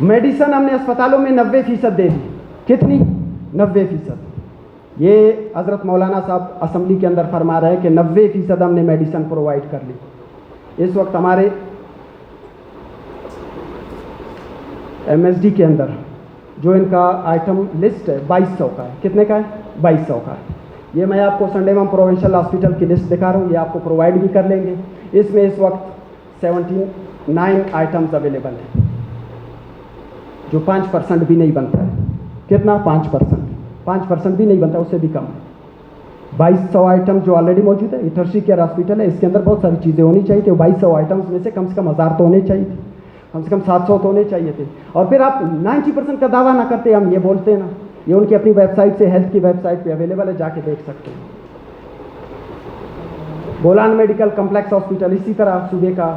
Medicine हमने अस्पतालों में 90% दे दी। कितनी? 90%। ये हज़रत मौलाना साहब असम्बली के अंदर फरमा रहे हैं कि 90% हमने मेडिसन प्रोवाइड कर ली। इस वक्त हमारे MSD के अंदर जो इनका आइटम लिस्ट है 2200 का है। कितने का है? 2200 का है। ये मैं आपको संडेमम प्रोविंशियल हॉस्पिटल की लिस्ट दिखा रहा हूँ, ये आपको प्रोवाइड भी कर लेंगे। इसमें इस वक्त 79 आइटम्स अवेलेबल हैं, जो 5% भी नहीं बनता है। कितना? 5% भी नहीं बनता, उससे भी कम है। 2200 आइटम जो ऑलरेडी मौजूद है, ये टर्शियरी केयर हॉस्पिटल है, इसके अंदर बहुत सारी चीज़ें होनी चाहिए थी। 2200 आइटम्स में से कम 1000 तो होने चाहिए थे, कम से कम 700 तो होने चाहिए थे। और फिर आप 90% का दावा ना करते, हम ये बोलते हैं ना, ये उनकी अपनी वेबसाइट से, हेल्थ की वेबसाइट पे अवेलेबल है, जाके देख सकते हैं। बोलान मेडिकल कम्प्लेक्स हॉस्पिटल इसी तरह सूबे का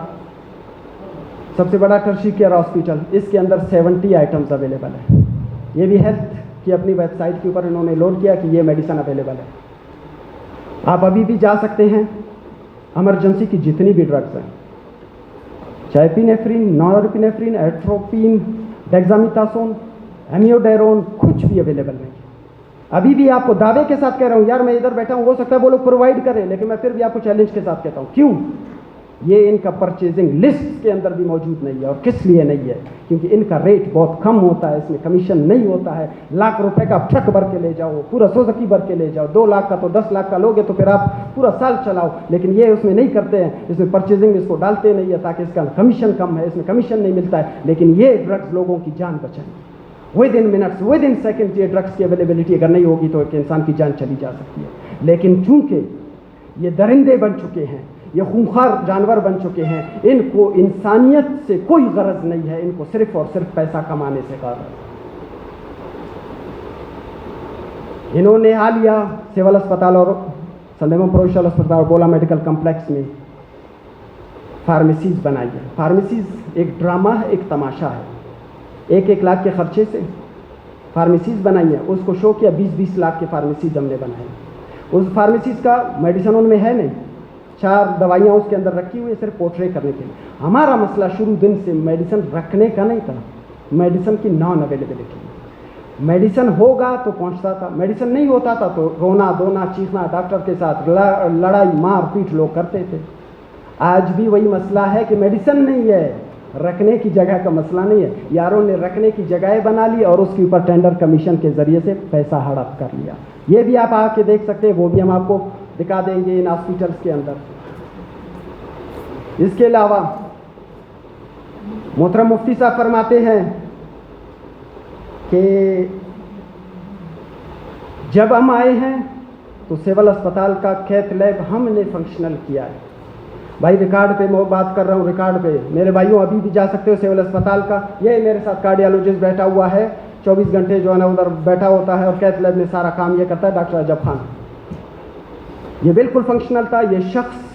सबसे बड़ा टर्शियरी केयर हॉस्पिटल, इसके अंदर 70 आइटम्स अवेलेबल है। ये भी हेल्थ की अपनी वेबसाइट के ऊपर इन्होंने लोड किया कि ये मेडिसिन अवेलेबल है। आप अभी भी जा सकते हैं। इमरजेंसी की जितनी भी ड्रग्स हैं, चाहे epinephrine, norepinephrine, atropine, dexamethasone, amiodarone, कुछ भी अवेलेबल नहीं है। अभी भी आपको दावे के साथ कह रहा हूँ, यार मैं इधर बैठा हूँ, हो सकता है वो लोग प्रोवाइड करें, लेकिन मैं फिर भी आपको चैलेंज के साथ कहता हूँ। क्यों? ये इनका परचेजिंग लिस्ट के अंदर भी मौजूद नहीं है। और किस लिए नहीं है? क्योंकि इनका रेट बहुत कम होता है, इसमें कमीशन नहीं होता है। लाख रुपए का ट्रक भर के ले जाओ, पूरा सुजुकी भर के ले जाओ, 2 लाख का तो 10 लाख का लोगे तो फिर आप पूरा साल चलाओ, लेकिन ये उसमें नहीं करते हैं। इसमें परचेजिंग में इसको डालते नहीं है ताकि इसका कमीशन कम है, इसमें कमीशन नहीं मिलता है। लेकिन ये ड्रग्स लोगों की जान बचाएंगे। With in minutes, with in seconds ये ड्रग्स की अवेलेबिलिटी अगर नहीं होगी तो एक इंसान की जान चली जा सकती है। लेकिन चूंकि ये दरिंदे बन चुके हैं, ये खूंखार जानवर बन चुके हैं, इनको इंसानियत से कोई गरज नहीं है, इनको सिर्फ और सिर्फ पैसा कमाने से गरज। इन्होंने हालिया सिविल अस्पताल और संडेमम प्रोविंशियल अस्पताल और बोला मेडिकल कम्प्लेक्स में फार्मेसीज बनाई है। फार्मेसीज एक ड्रामा है, एक तमाशा है। 1-1 लाख के खर्चे से फार्मेसीज बनाई है। उसको शो किया 20-20 लाख के फार्मेसीज हमने बनाए। उस फार्मेसीज का मेडिसिन उनमें है नहीं, 4 दवाइयाँ उसके अंदर रखी हुई है सिर्फ पोर्ट्रे करने के लिए। हमारा मसला शुरू दिन से मेडिसिन रखने का नहीं था, मेडिसिन की नॉन अवेलेबिलिटी। मेडिसिन होगा तो पहुंचता था, मेडिसिन नहीं होता था तो रोना धोना चीखना, डॉक्टर के साथ लड़ाई मार पीट लोग करते थे। आज भी वही मसला है कि मेडिसिन नहीं है, रखने की जगह का मसला नहीं है। यारों ने रखने की जगह बना ली और उसके ऊपर टेंडर कमीशन के जरिए से पैसा हड़प कर लिया। ये भी आप आके देख सकते हैं, वो भी हम आपको दिखा देंगे इन हॉस्पिटल्स के अंदर। इसके अलावा मोहतरम मुफ्ती साहब फरमाते हैं कि जब हम आए हैं तो सिविल अस्पताल का कैथ लैब हमने फंक्शनल किया है। भाई रिकॉर्ड पे मैं बात कर रहा हूँ, रिकॉर्ड पे मेरे भाइयों अभी भी जा सकते हो सिविल अस्पताल का। ये मेरे साथ कार्डियोलॉजिस्ट बैठा हुआ है, 24 घंटे जो है ना उधर बैठा होता है और कैथ लैब में सारा काम ये करता है डॉक्टर अजब खान। ये बिल्कुल फंक्शनल था। ये शख्स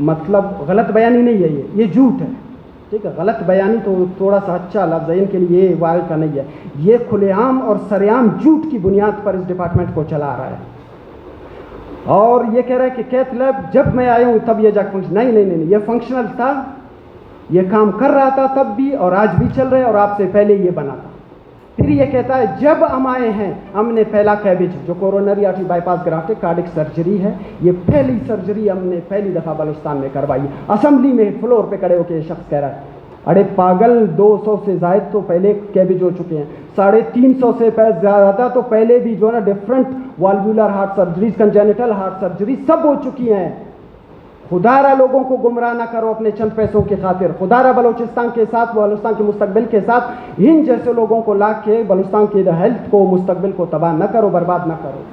मतलब गलत बयानी नहीं है, ये झूठ है, ठीक है। गलत बयानी तो थोड़ा सा अच्छा लफ्ज़ है, इनके लिए वाल का नहीं है। ये खुलेआम और सरेआम झूठ की बुनियाद पर इस डिपार्टमेंट को चला रहा है और ये कह रहा है कि कैथ लैब जब मैं आया हूँ तब ये जाकर फंक्शन। नहीं, ये फंक्शनल था, ये काम कर रहा था तब भी और आज भी चल रहा है और आपसे पहले ये बना था। फिर ये कहता है जब हम आए हैं हमने पहला कैबेज जो coronary artery bypass grafting cardiac surgery है, ये पहली सर्जरी हमने पहली दफ़ा बलूचिस्तान में करवाई। असेंबली में फ्लोर पे खड़े होकर ये शख्स कह रहा है अरे पागल, 200 से ज़ायद तो पहले कैबेज हो चुके हैं, 350 से ज़्यादा तो पहले भी जो है ना different valvular heart surgeries, congenital heart surgery सब हो चुकी हैं। खुदारा लोगों को गुमराह ना करो अपने चंद पैसों की खातिर। खुदारा बलूचिस्तान के साथ, बलूचिस्तान के मुस्तकबिल के साथ इन जैसे लोगों को ला के बलूचिस्तान के हेल्थ को, मुस्तकबिल को तबाह न करो, बर्बाद न करो।